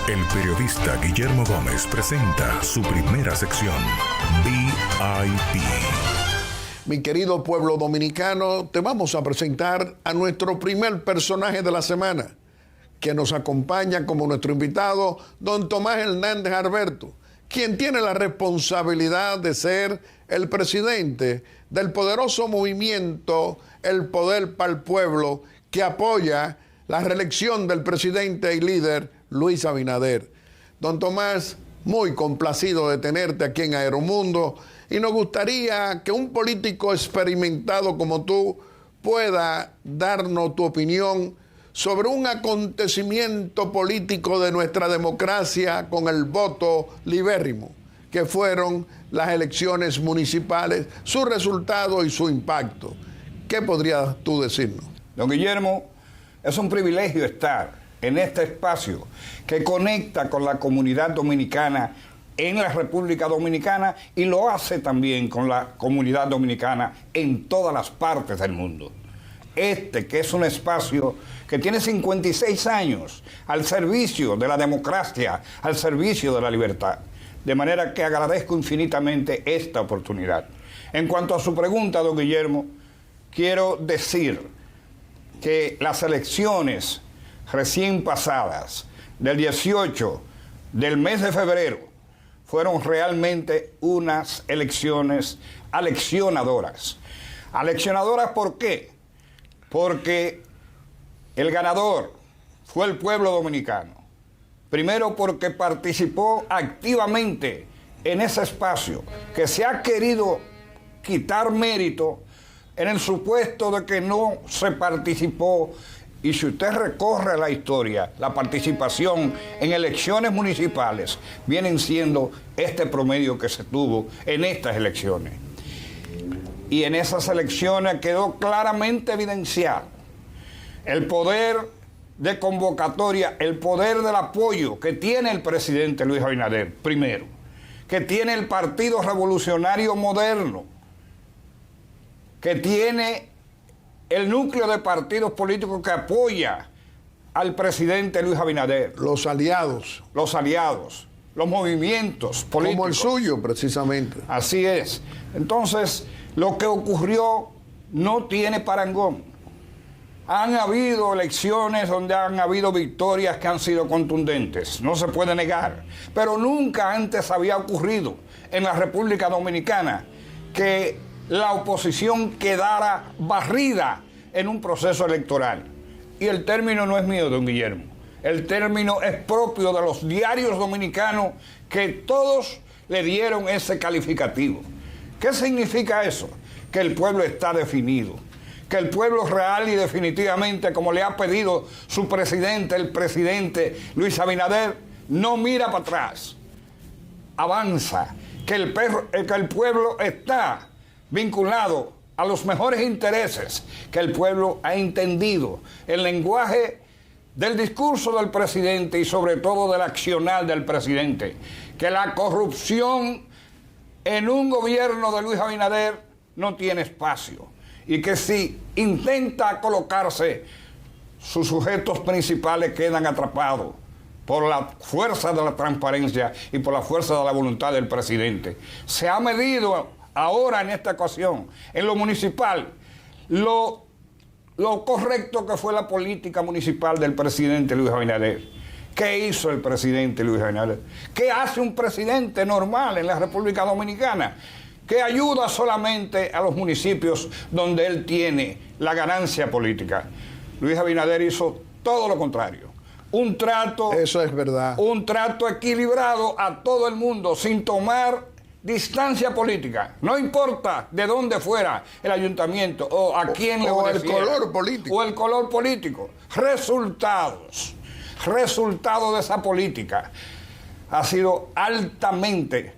El periodista Guillermo Gómez presenta su primera sección, VIP. Mi querido pueblo dominicano, te vamos a presentar a nuestro primer personaje de la semana, que nos acompaña como nuestro invitado, don Tomás Hernández Alberto, quien tiene la responsabilidad de ser el presidente del poderoso movimiento El Poder para el Pueblo, que apoya la reelección del presidente y líder Luis Abinader. Don Tomás, muy complacido de tenerte aquí en Aeromundo, y nos gustaría que un político experimentado como tú pueda darnos tu opinión sobre un acontecimiento político de nuestra democracia con el voto libérrimo, que fueron las elecciones municipales, su resultado y su impacto. ¿Qué podrías tú decirnos? Don Guillermo, es un privilegio estar en este espacio que conecta con la comunidad dominicana en la República Dominicana y lo hace también con la comunidad dominicana en todas las partes del mundo. Que es un espacio que tiene 56 años al servicio de la democracia, al servicio de la libertad. De manera que agradezco infinitamente esta oportunidad. En cuanto a su pregunta, don Guillermo, quiero decir que las elecciones recién pasadas del 18 del mes de febrero fueron realmente unas elecciones aleccionadoras. ¿Aleccionadoras por qué? Porque el ganador fue el pueblo dominicano. Primero porque participó activamente en ese espacio que se ha querido quitar mérito en el supuesto de que no se participó. Y si usted recorre la historia, la participación en elecciones municipales vienen siendo este promedio que se tuvo en estas elecciones. Y en esas elecciones quedó claramente evidenciado el poder de convocatoria, el poder del apoyo que tiene el presidente Luis Abinader, primero, que tiene el Partido Revolucionario Moderno, que tiene el núcleo de partidos políticos que apoya al presidente Luis Abinader. Los aliados. Los aliados, los movimientos políticos. Como el suyo, precisamente. Así es. Entonces, lo que ocurrió no tiene parangón. Han habido elecciones donde han habido victorias que han sido contundentes, no se puede negar. Pero nunca antes había ocurrido en la República Dominicana que la oposición quedara barrida en un proceso electoral. Y el término no es mío, don Guillermo. El término es propio de los diarios dominicanos que todos le dieron ese calificativo. ¿Qué significa eso? Que el pueblo está definido. Que el pueblo real y definitivamente, como le ha pedido su presidente, el presidente Luis Abinader, no mira para atrás. Avanza. Que el pueblo está vinculado a los mejores intereses, que el pueblo ha entendido el lenguaje del discurso del presidente y sobre todo del accionar del presidente, que la corrupción en un gobierno de Luis Abinader no tiene espacio y que si intenta colocarse, sus sujetos principales quedan atrapados por la fuerza de la transparencia y por la fuerza de la voluntad del presidente. Se ha medido ahora en esta ocasión, en lo municipal, lo correcto que fue la política municipal del presidente Luis Abinader. ¿Qué hizo el presidente Luis Abinader? ¿Qué hace un presidente normal en la República Dominicana? Que ayuda solamente a los municipios donde él tiene la ganancia política. Luis Abinader hizo todo lo contrario. Un trato... Eso es verdad. Un trato equilibrado a todo el mundo, sin tomar distancia política. No importa de dónde fuera el ayuntamiento o a quién le obedeciera. O el color político. O el color político. Resultados de esa política ha sido altamente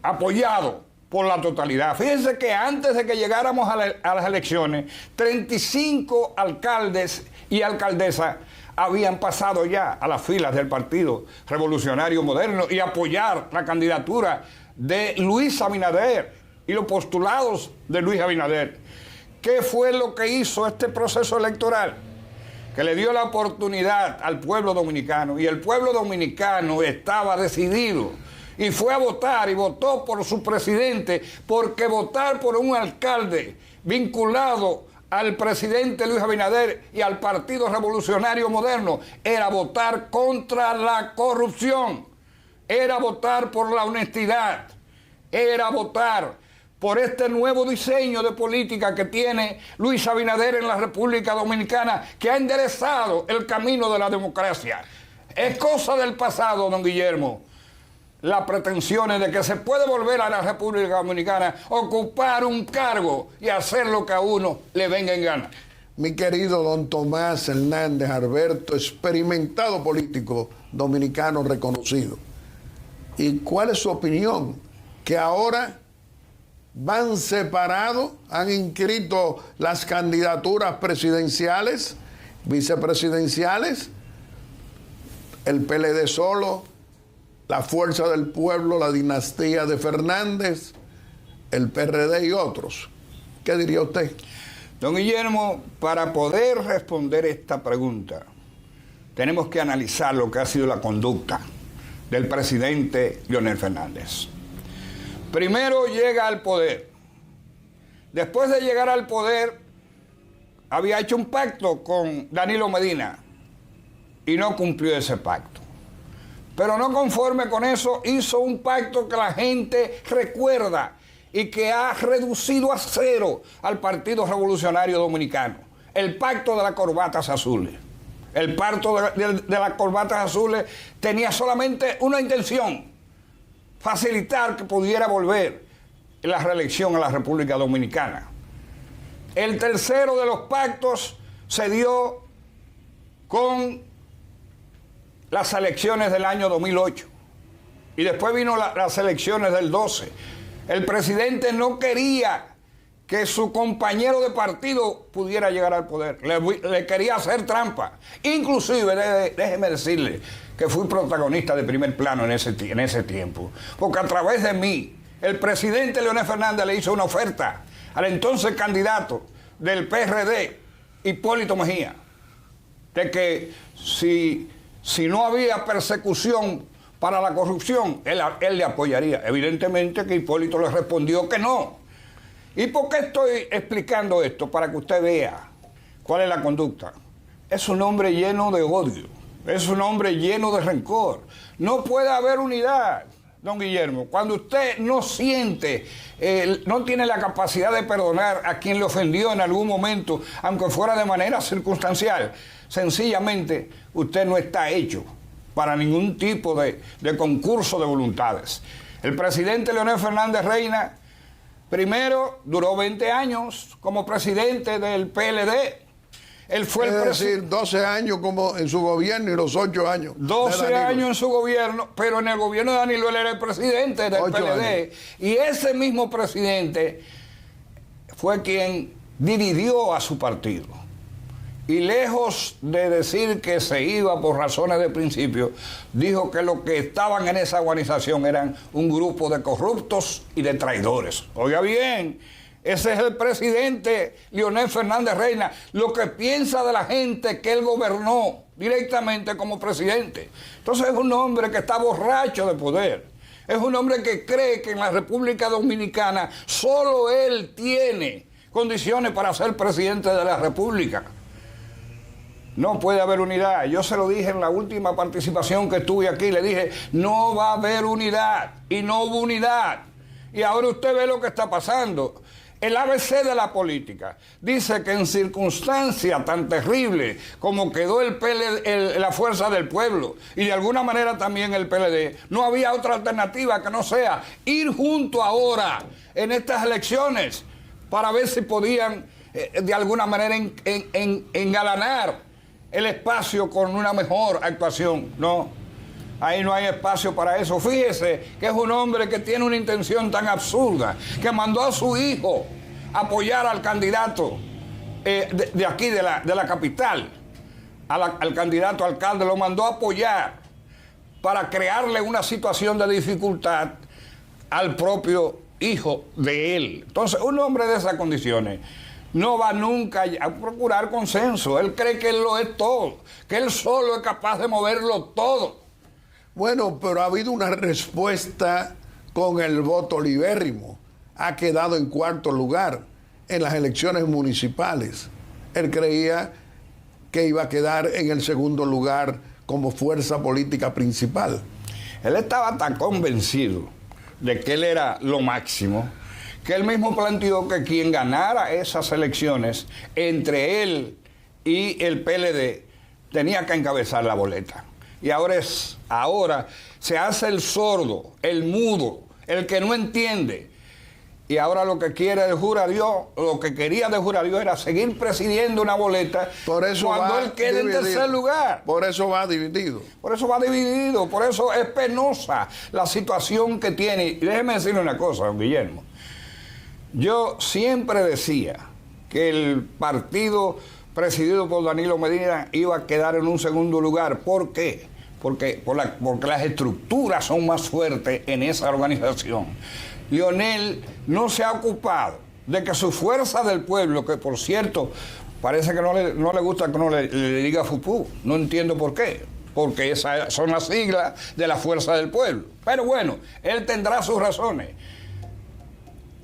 apoyado por la totalidad. Fíjense que antes de que llegáramos a las elecciones, 35 alcaldes y alcaldesas habían pasado ya a las filas del Partido Revolucionario Moderno y apoyar la candidatura de Luis Abinader y los postulados de Luis Abinader. ¿Qué fue lo que hizo este proceso electoral? que le dio la oportunidad al pueblo dominicano, y el pueblo dominicano estaba decidido y fue a votar y votó por su presidente, porque votar por un alcalde vinculado al presidente Luis Abinader y al Partido Revolucionario Moderno era votar contra la corrupción, era votar por la honestidad, era votar por este nuevo diseño de política que tiene Luis Abinader en la República Dominicana, que ha enderezado el camino de la democracia. Es cosa del pasado, don Guillermo, las pretensiones de que se puede volver a la República Dominicana, ocupar un cargo y hacer lo que a uno le venga en gana. Mi querido don Tomás Hernández Alberto, experimentado político dominicano reconocido. ¿Y cuál es su opinión? Que ahora van separados, han inscrito las candidaturas presidenciales, vicepresidenciales, el PLD solo, la Fuerza del Pueblo, la dinastía de Fernández, el PRD y otros. ¿Qué diría usted? Don Guillermo, para poder responder esta pregunta, tenemos que analizar lo que ha sido la conducta del presidente Leonel Fernández. Primero llega al poder. Después de llegar al poder, había hecho un pacto con Danilo Medina y no cumplió ese pacto. Pero no conforme con eso, hizo un pacto que la gente recuerda y que ha reducido a cero al Partido Revolucionario Dominicano. El pacto de las corbatas azules. El pacto de las corbatas azules tenía solamente una intención: facilitar que pudiera volver la reelección a la República Dominicana. El tercero de los pactos se dio con las elecciones del año 2008 y después vino las elecciones del 12. El presidente no quería que su compañero de partido pudiera llegar al poder, le quería hacer trampa. Inclusive, déjeme decirle que fui protagonista de primer plano en ese tiempo, porque a través de mí el presidente Leonel Fernández le hizo una oferta al entonces candidato del PRD, Hipólito Mejía, de que si no había persecución para la corrupción, él le apoyaría. Evidentemente que Hipólito le respondió que no. ¿Y por qué estoy explicando esto? Para que usted vea cuál es la conducta. Es un hombre lleno de odio, es un hombre lleno de rencor. No puede haber unidad, don Guillermo. Cuando usted no siente, no tiene la capacidad de perdonar a quien le ofendió en algún momento, aunque fuera de manera circunstancial, sencillamente usted no está hecho para ningún tipo de concurso de voluntades. El presidente Leonel Fernández Reina, primero, duró 20 años como presidente del PLD. Él fue es decir, 12 años como en su gobierno y los 8 años 12 años en su gobierno, pero en el gobierno de Danilo él era el presidente del PLD. Años. Y ese mismo presidente fue quien dividió a su partido. Y lejos de decir que se iba por razones de principio, dijo que los que estaban en esa organización eran un grupo de corruptos y de traidores. Oiga bien, ese es el presidente Leonel Fernández Reina, lo que piensa de la gente que él gobernó directamente como presidente. Entonces es un hombre que está borracho de poder. Es un hombre que cree que en la República Dominicana solo él tiene condiciones para ser presidente de la República. No puede haber unidad. Yo se lo dije en la última participación que tuve aquí. Le dije, no va a haber unidad. Y no hubo unidad. Y ahora usted ve lo que está pasando. El ABC de la política dice que en circunstancias tan terribles como quedó la Fuerza del Pueblo y de alguna manera también el PLD, no había otra alternativa que no sea ir junto ahora en estas elecciones para ver si podían de alguna manera engalanar el espacio con una mejor actuación. No, ahí no hay espacio para eso. Fíjese que es un hombre que tiene una intención tan absurda, que mandó a su hijo a apoyar al candidato de aquí, de la capital, al candidato alcalde, lo mandó a apoyar para crearle una situación de dificultad al propio hijo de él. Entonces, un hombre de esas condiciones no va nunca a procurar consenso. Él cree que él lo es todo, que él solo es capaz de moverlo todo. Bueno, pero ha habido una respuesta con el voto libérrimo. Ha quedado en cuarto lugar en las elecciones municipales. Él creía que iba a quedar en el segundo lugar como fuerza política principal. Él estaba tan convencido de que él era lo máximo, que él mismo planteó que quien ganara esas elecciones entre él y el PLD tenía que encabezar la boleta. Y ahora se hace el sordo, el mudo, el que no entiende. Y ahora lo que quiere de jura Dios, lo que quería de jura Dios era seguir presidiendo una boleta cuando él quede en tercer lugar. Por eso va dividido. Por eso va dividido, por eso es penosa la situación que tiene. Y déjeme decirle una cosa, don Guillermo. Yo siempre decía que el partido presidido por Danilo Medina iba a quedar en un segundo lugar. ¿Por qué? Porque las estructuras son más fuertes en esa organización. Leonel no se ha ocupado de que su fuerza del pueblo, que por cierto parece que no le gusta que uno le diga FUPU, no entiendo por qué, porque esas son las siglas de la fuerza del pueblo. Pero bueno, él tendrá sus razones.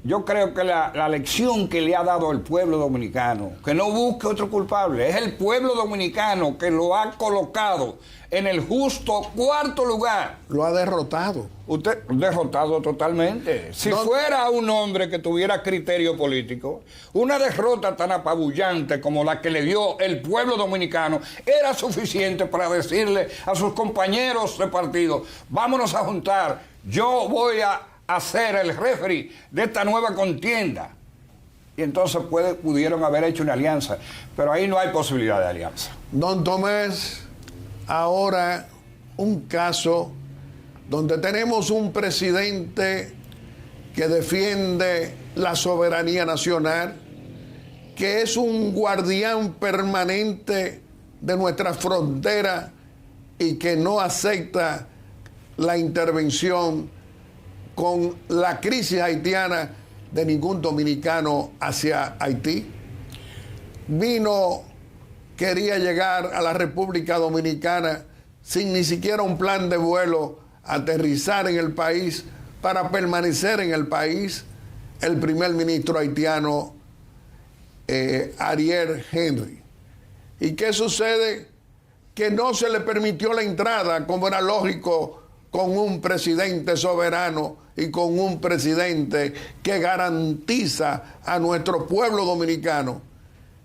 Yo creo que la lección que le ha dado el pueblo dominicano, que no busque otro culpable, es el pueblo dominicano que lo ha colocado en el justo cuarto lugar. Lo ha derrotado. Usted derrotado totalmente. Si fuera un hombre que tuviera criterio político, una derrota tan apabullante como la que le dio el pueblo dominicano era suficiente para decirle a sus compañeros de partido: vámonos a juntar, yo voy a hacer el referee de esta nueva contienda. Y entonces pudieron haber hecho una alianza, pero ahí no hay posibilidad de alianza. Don Tomás, ahora un caso donde tenemos un presidente que defiende la soberanía nacional, que es un guardián permanente de nuestra frontera y que no acepta la intervención con la crisis haitiana de ningún dominicano hacia Haití. Quería llegar a la República Dominicana sin ni siquiera un plan de vuelo, aterrizar en el país para permanecer en el país, el primer ministro haitiano Ariel Henry. ¿Y qué sucede? Que no se le permitió la entrada, como era lógico, con un presidente soberano y con un presidente que garantiza a nuestro pueblo dominicano,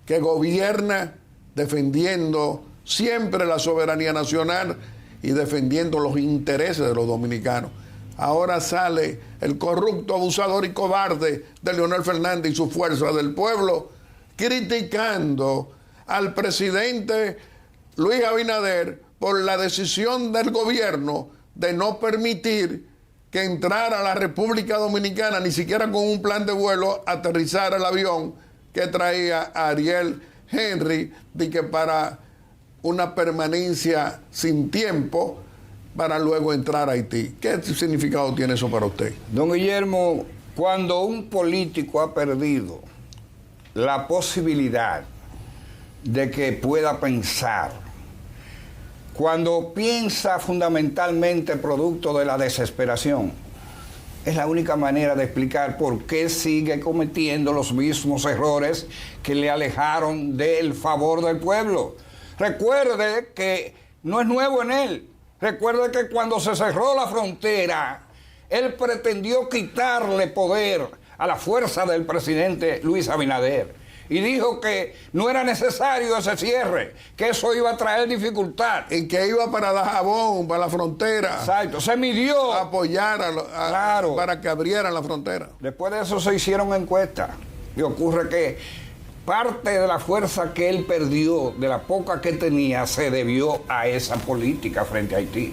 que gobierna defendiendo siempre la soberanía nacional y defendiendo los intereses de los dominicanos. Ahora sale el corrupto, abusador y cobarde de Leonel Fernández y su fuerza del pueblo, criticando al presidente Luis Abinader por la decisión del gobierno de no permitir que entrara a la República Dominicana, ni siquiera con un plan de vuelo, aterrizar el avión que traía a Ariel Henry, de que para una permanencia sin tiempo, para luego entrar a Haití. ¿Qué significado tiene eso para usted? Don Guillermo, cuando un político ha perdido la posibilidad de que pueda pensar, cuando piensa fundamentalmente producto de la desesperación, es la única manera de explicar por qué sigue cometiendo los mismos errores que le alejaron del favor del pueblo. Recuerde que no es nuevo en él. Recuerde que cuando se cerró la frontera, él pretendió quitarle poder a la fuerza del presidente Luis Abinader. Y dijo que no era necesario ese cierre, que eso iba a traer dificultad. Y que iba para Dajabón, para la frontera. Exacto, se midió. A apoyar claro, para que abrieran la frontera. Después de eso se hicieron encuestas. Y ocurre que parte de la fuerza que él perdió, de la poca que tenía, se debió a esa política frente a Haití.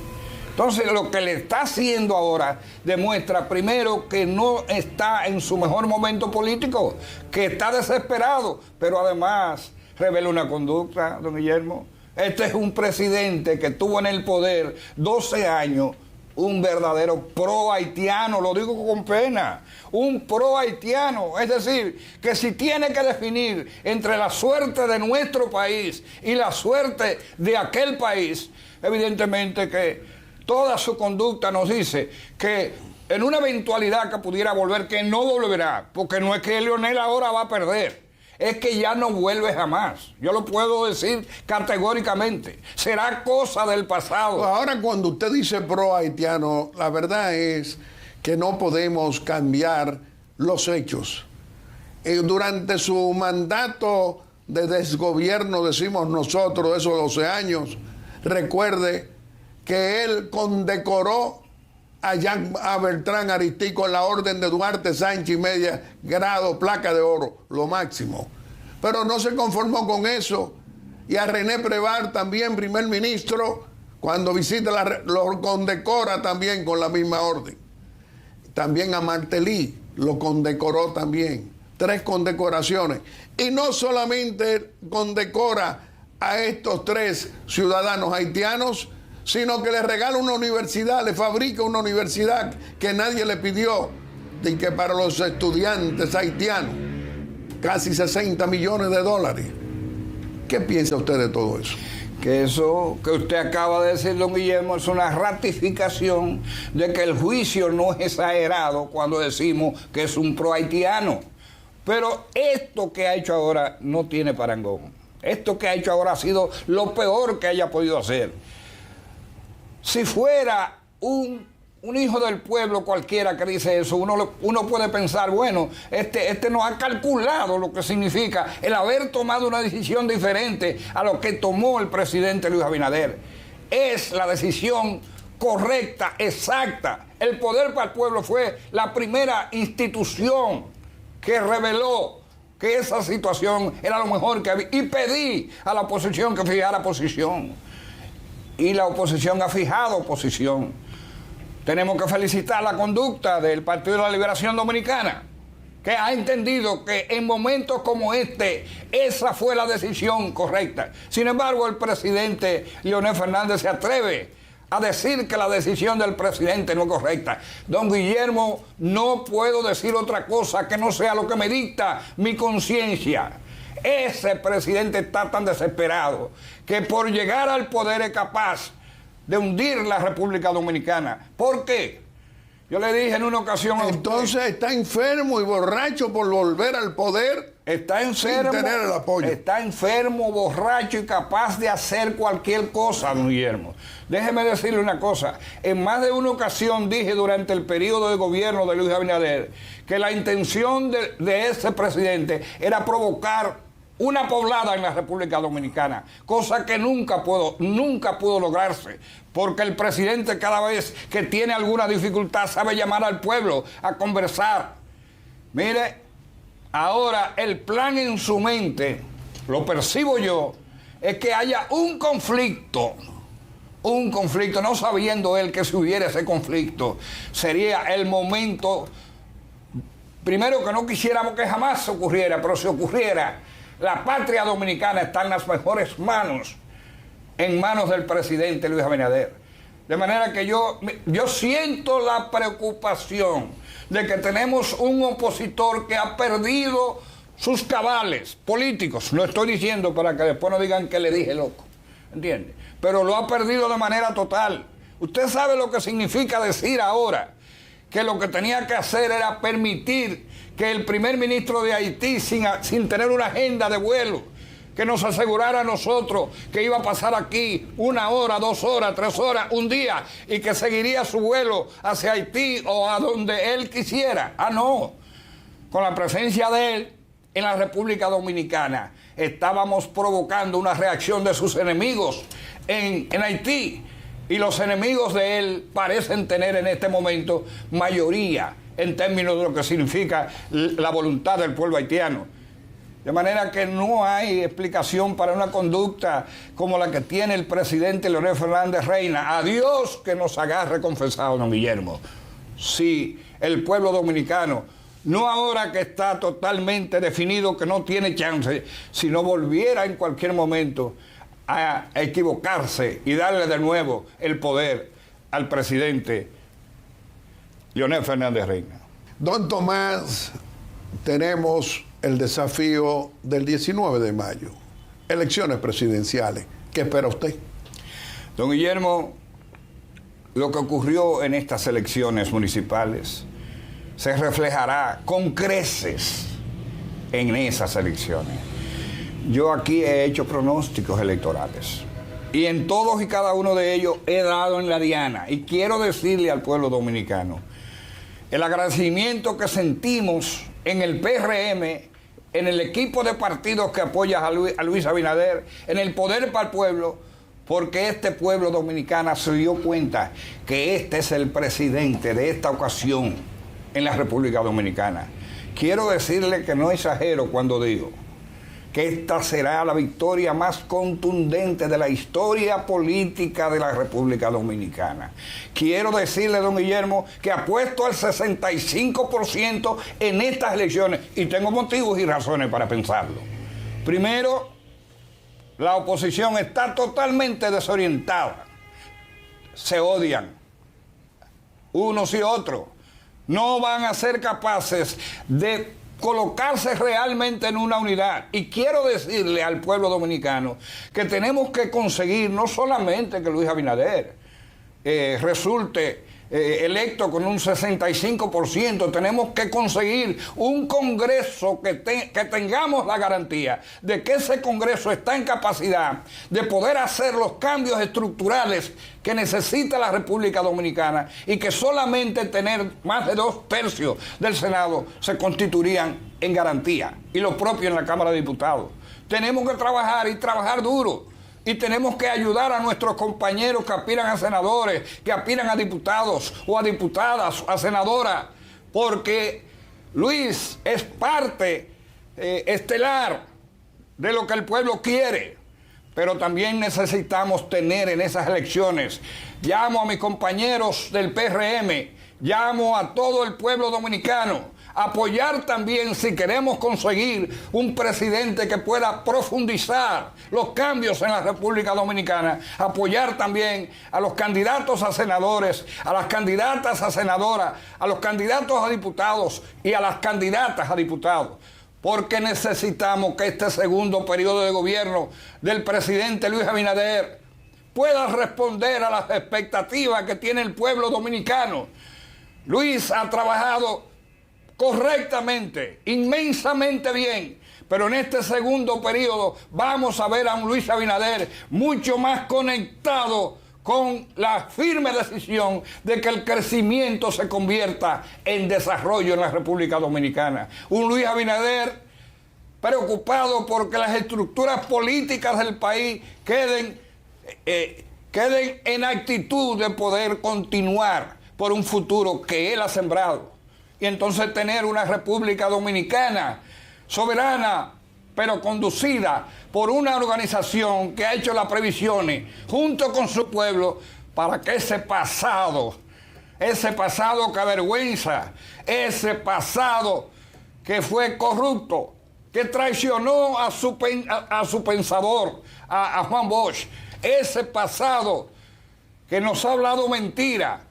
Entonces, lo que le está haciendo ahora demuestra primero que no está en su mejor momento político, que está desesperado, pero además revela una conducta, don Guillermo. Este es un presidente que estuvo en el poder 12 años un verdadero pro-haitiano, lo digo con pena, un pro-haitiano. Es decir, que si tiene que definir entre la suerte de nuestro país y la suerte de aquel país, evidentemente que toda su conducta nos dice que en una eventualidad que pudiera volver, que no volverá, porque no es que Leonel ahora va a perder, es que ya no vuelve jamás. Yo lo puedo decir categóricamente. Será cosa del pasado. Ahora, cuando usted dice pro haitiano, la verdad es que no podemos cambiar los hechos. Durante su mandato de desgobierno, decimos nosotros, de esos 12 años, recuerde que él condecoró a Beltrán Aristí con la orden de Duarte Sánchez y media grado, placa de oro, lo máximo. Pero no se conformó con eso. Y a René Preval, también primer ministro, cuando visita lo condecora también con la misma orden. También a Martelly lo condecoró también. 3 condecoraciones. Y no solamente condecora a estos 3 ciudadanos haitianos, sino que le regala una universidad, le fabrica una universidad que nadie le pidió, y que para los estudiantes haitianos, casi 60 millones de dólares. ¿Qué piensa usted de todo eso? Que eso que usted acaba de decir, don Guillermo, es una ratificación de que el juicio no es exagerado cuando decimos que es un pro-haitiano. Pero esto que ha hecho ahora no tiene parangón. Esto que ha hecho ahora ha sido lo peor que haya podido hacer. Si fuera un hijo del pueblo cualquiera que dice eso, uno puede pensar, bueno, este no ha calculado lo que significa el haber tomado una decisión diferente a lo que tomó el presidente Luis Abinader. Es la decisión correcta, exacta. El Poder para el Pueblo fue la primera institución que reveló que esa situación era lo mejor que había. Y pedí a la oposición que fijara posición. Y la oposición ha fijado posición. Tenemos que felicitar la conducta del Partido de la Liberación Dominicana, que ha entendido que en momentos como este, esa fue la decisión correcta. Sin embargo, el presidente Leonel Fernández se atreve a decir que la decisión del presidente no es correcta. Don Guillermo, no puedo decir otra cosa que no sea lo que me dicta mi conciencia. Ese presidente está tan desesperado que por llegar al poder es capaz de hundir la República Dominicana. ¿Por qué? Yo le dije en una ocasión... Entonces está enfermo y borracho por volver al poder. Está enfermo, sin tener el apoyo. Está enfermo, borracho y capaz de hacer cualquier cosa, don Guillermo. Déjeme decirle una cosa. En más de una ocasión dije durante el periodo de gobierno de Luis Abinader que la intención de ese presidente era provocar una poblada en la República Dominicana, cosa que nunca pudo lograrse, porque el presidente cada vez que tiene alguna dificultad sabe llamar al pueblo a conversar. Mire, ahora el plan en su mente, lo percibo yo, es que haya un conflicto, no sabiendo él que si hubiera ese conflicto, sería el momento, primero que no quisiéramos que jamás ocurriera, pero si ocurriera, la patria dominicana está en las mejores manos, en manos del presidente Luis Abinader. De manera que yo siento la preocupación de que tenemos un opositor que ha perdido sus cabales políticos. Lo estoy diciendo para que después no digan que le dije loco, ¿entiende? Pero lo ha perdido de manera total. Usted sabe lo que significa decir ahora que lo que tenía que hacer era permitir que el primer ministro de Haití, sin tener una agenda de vuelo, que nos asegurara a nosotros que iba a pasar aquí 1 hora, 2 horas, 3 horas, un día, y que seguiría su vuelo hacia Haití o a donde él quisiera. Ah, no. Con la presencia de él en la República Dominicana, estábamos provocando una reacción de sus enemigos en Haití. Y los enemigos de él parecen tener en este momento mayoría en términos de lo que significa la voluntad del pueblo haitiano. De manera que no hay explicación para una conducta como la que tiene el presidente Leonel Fernández Reina. A Dios que nos agarre confesado, don Guillermo. Si el pueblo dominicano, no ahora que está totalmente definido que no tiene chance, sino volviera en cualquier momento a equivocarse y darle de nuevo el poder al presidente Leonel Fernández Reina. Don Tomás, tenemos el desafío del 19 de mayo, elecciones presidenciales. ¿Qué espera usted? Don Guillermo, lo que ocurrió en estas elecciones municipales se reflejará con creces en esas elecciones. Yo aquí he hecho pronósticos electorales y en todos y cada uno de ellos he dado en la diana, y quiero decirle al pueblo dominicano el agradecimiento que sentimos en el PRM, en el equipo de partidos que apoya a Luis Abinader, en el Poder para el Pueblo, porque este pueblo dominicano se dio cuenta que este es el presidente de esta ocasión en la República Dominicana. Quiero decirle que no exagero cuando digo que esta será la victoria más contundente de la historia política de la República Dominicana. Quiero decirle, don Guillermo, que apuesto al 65% en estas elecciones, y tengo motivos y razones para pensarlo. Primero, la oposición está totalmente desorientada. Se odian unos y otros. No van a ser capaces de colocarse realmente en una unidad. Y quiero decirle al pueblo dominicano que tenemos que conseguir no solamente que Luis Abinader resulte electo con un 65%, tenemos que conseguir un Congreso que tengamos la garantía de que ese Congreso está en capacidad de poder hacer los cambios estructurales que necesita la República Dominicana, y que solamente tener más de 2/3 del Senado se constituirían en garantía, y lo propio en la Cámara de Diputados. Tenemos que trabajar, y trabajar duro. Y tenemos que ayudar a nuestros compañeros que aspiran a senadores, que aspiran a diputados o a diputadas, a senadoras, porque Luis es parte estelar de lo que el pueblo quiere. Pero también necesitamos tener en esas elecciones, llamo a mis compañeros del PRM, llamo a todo el pueblo dominicano, apoyar también, si queremos conseguir un presidente que pueda profundizar los cambios en la República Dominicana, apoyar también a los candidatos a senadores, a las candidatas a senadoras, a los candidatos a diputados y a las candidatas a diputados, porque necesitamos que este segundo periodo de gobierno del presidente Luis Abinader pueda responder a las expectativas que tiene el pueblo dominicano. Luis ha trabajado correctamente, inmensamente bien, pero en este segundo periodo vamos a ver a un Luis Abinader mucho más conectado con la firme decisión de que el crecimiento se convierta en desarrollo en la República Dominicana. Un Luis Abinader preocupado porque las estructuras políticas del país queden en actitud de poder continuar por un futuro que él ha sembrado. Y entonces tener una República Dominicana soberana, pero conducida por una organización que ha hecho las previsiones junto con su pueblo para que ese pasado que avergüenza, ese pasado que fue corrupto, que traicionó a su pensador, a Juan Bosch, ese pasado que nos ha hablado mentira,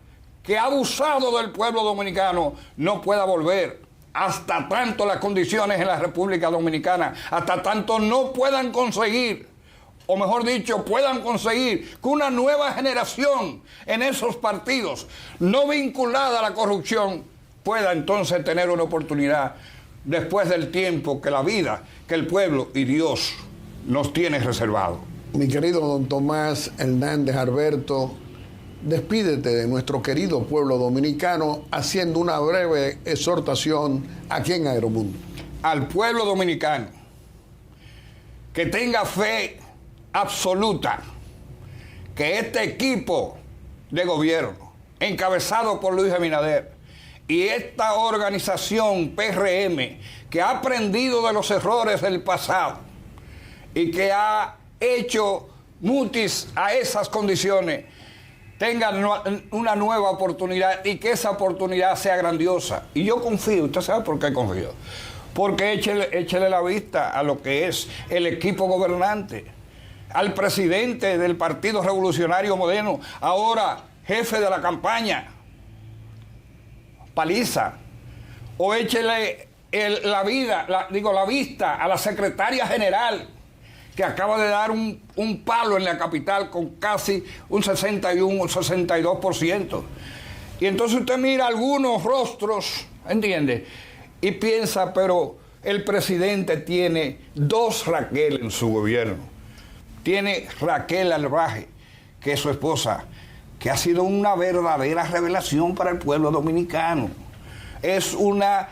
que ha abusado del pueblo dominicano, no pueda volver. Hasta tanto las condiciones en la República Dominicana, hasta tanto no puedan conseguir, o mejor dicho, puedan conseguir que una nueva generación en esos partidos no vinculada a la corrupción pueda entonces tener una oportunidad después del tiempo que la vida, que el pueblo y Dios nos tiene reservado. Mi querido don Tomás Hernández Alberto, despídete de nuestro querido pueblo dominicano haciendo una breve exhortación aquí en Aeromundo. Al pueblo dominicano, que tenga fe absoluta que este equipo de gobierno, encabezado por Luis Abinader, y esta organización PRM, que ha aprendido de los errores del pasado y que ha hecho mutis a esas condiciones, tengan una nueva oportunidad, y que esa oportunidad sea grandiosa. Y yo confío, usted sabe por qué confío. Porque échele la vista a lo que es el equipo gobernante, al presidente del Partido Revolucionario Moderno, ahora jefe de la campaña, Paliza, o échele la vista a la secretaria general, que acaba de dar un palo en la capital con casi un 61 o 62%. Y entonces usted mira algunos rostros, ¿entiende? Y piensa, pero el presidente tiene dos Raquel en su gobierno. Tiene Raquel Albaje, que es su esposa, que ha sido una verdadera revelación para el pueblo dominicano. Es una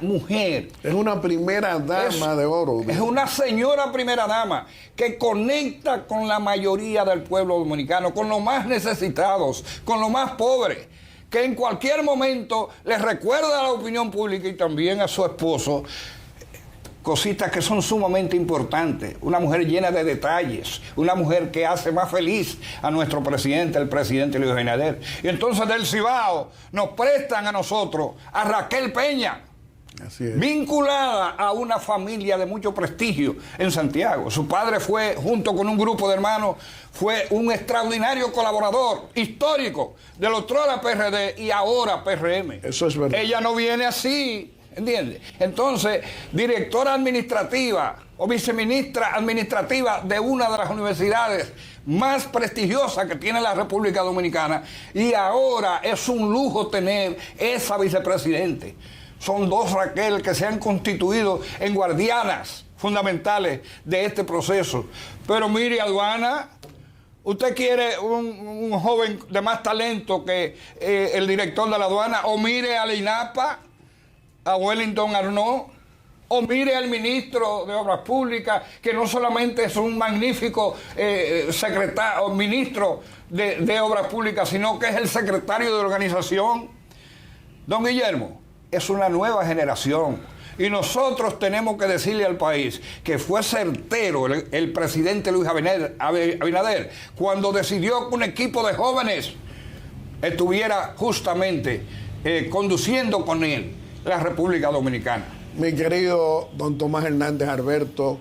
mujer. Es una primera dama de oro. Es una señora primera dama que conecta con la mayoría del pueblo dominicano, con los más necesitados, con los más pobres, que en cualquier momento les recuerda a la opinión pública y también a su esposo cositas que son sumamente importantes. Una mujer llena de detalles, una mujer que hace más feliz a nuestro presidente, el presidente Luis Abinader. Y entonces del Cibao nos prestan a nosotros a Raquel Peña, así es, vinculada a una familia de mucho prestigio en Santiago. Su padre fue, junto con un grupo de hermanos, fue un extraordinario colaborador histórico del otrora PRD y ahora PRM. Eso es verdad. Ella no viene así, ¿entiende? Entonces, directora administrativa o viceministra administrativa de una de las universidades más prestigiosas que tiene la República Dominicana, y ahora es un lujo tener esa vicepresidente. Son dos Raquel que se han constituido en guardianas fundamentales de este proceso. Pero mire, Aduana, usted quiere un joven de más talento que el director de la aduana, o mire al INAPA, a Wellington Arnaud, o mire al ministro de Obras Públicas, que no solamente es un magnífico secretario o ministro de Obras Públicas, sino que es el secretario de organización. Don Guillermo, es una nueva generación. Y nosotros tenemos que decirle al país que fue certero el presidente Luis Abinader cuando decidió que un equipo de jóvenes estuviera justamente conduciendo con él la República Dominicana. Mi querido don Tomás Hernández Alberto,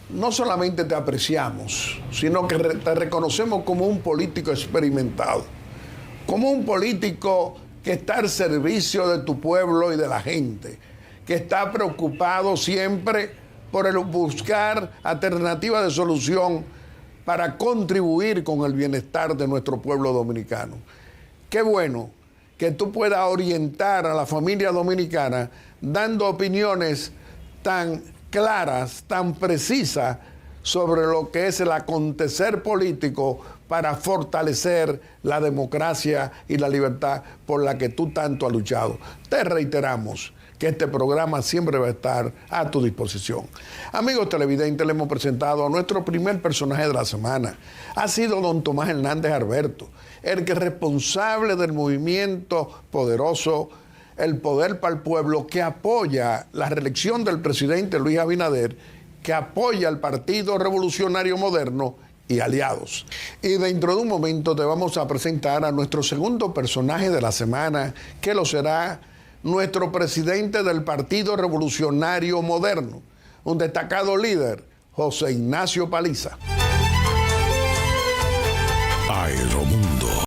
no solamente te apreciamos, sino que te reconocemos como un político experimentado, como un político que está al servicio de tu pueblo y de la gente, que está preocupado siempre por el buscar alternativas de solución para contribuir con el bienestar de nuestro pueblo dominicano. Qué bueno que tú puedas orientar a la familia dominicana dando opiniones tan claras, tan precisas sobre lo que es el acontecer político para fortalecer la democracia y la libertad por la que tú tanto has luchado. Te reiteramos que este programa siempre va a estar a tu disposición. Amigos televidentes, le hemos presentado a nuestro primer personaje de la semana. Ha sido don Tomás Hernández Alberto, el que es responsable del movimiento poderoso, el Poder para el Pueblo, que apoya la reelección del presidente Luis Abinader, que apoya al Partido Revolucionario Moderno y aliados. Y dentro de un momento te vamos a presentar a nuestro segundo personaje de la semana, que lo será nuestro presidente del Partido Revolucionario Moderno, un destacado líder, José Ignacio Paliza.